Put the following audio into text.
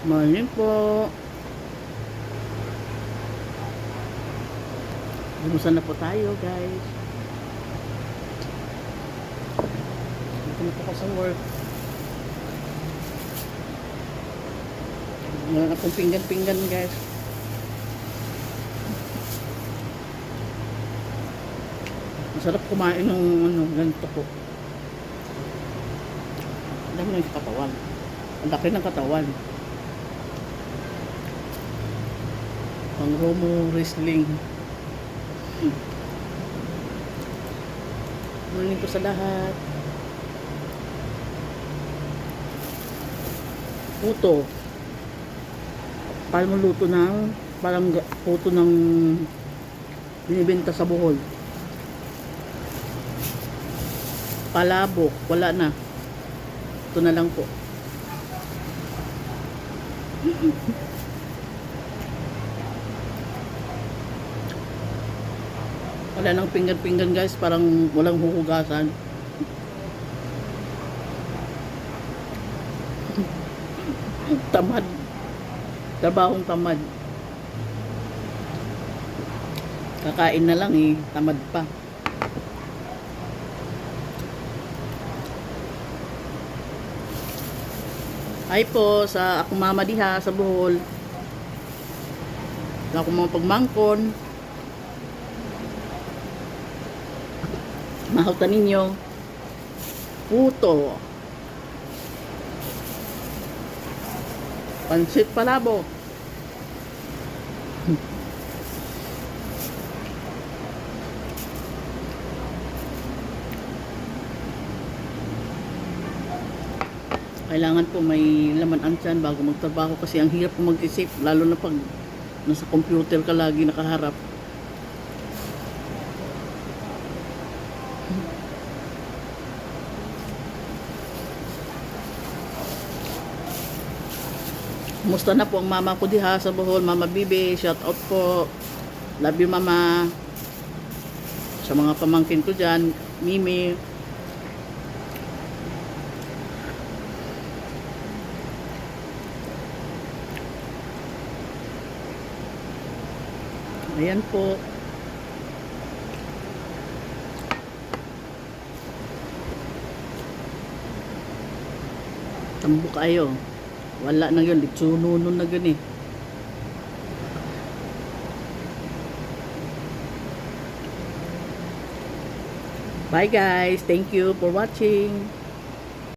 Morning po. Lumusan na po tayo, guys. Dito na po ako sa work. Meron akong pinggan-pinggan, guys. Masarap kumain ng ganito po. Ang dami ng katawan. Ang laki ng katawan. Pang Romo wrestling. Morning po sa lahat. Puto. Parang luto ng puto ng binibenta sa Bohol. Palabok, wala na. Ito na lang po. Wala nang pinggan-pinggan, guys, parang walang huhugasan. Tamad. Trabahong tamad. Kakain na lang eh, tamad pa. Hi po sa akong mama diha sa Bohol. Sa akong mga pagmangkon. Mahautan ninyo. Puto. Pansit palabo. Kailangan po may laman ang tiyan bago magtrabaho kasi ang hirap po mag-isip, lalo na pag nasa computer ka lagi nakaharap. Kumusta na po ang mama ko diha sa Bohol, Mama Bibi, shout out po. Love you, mama. Sa mga pamangkin ko dyan, Mimi. Ayan po. Tambo kayo. Wala na yun. Litsununon na gani. Bye guys. Thank you for watching.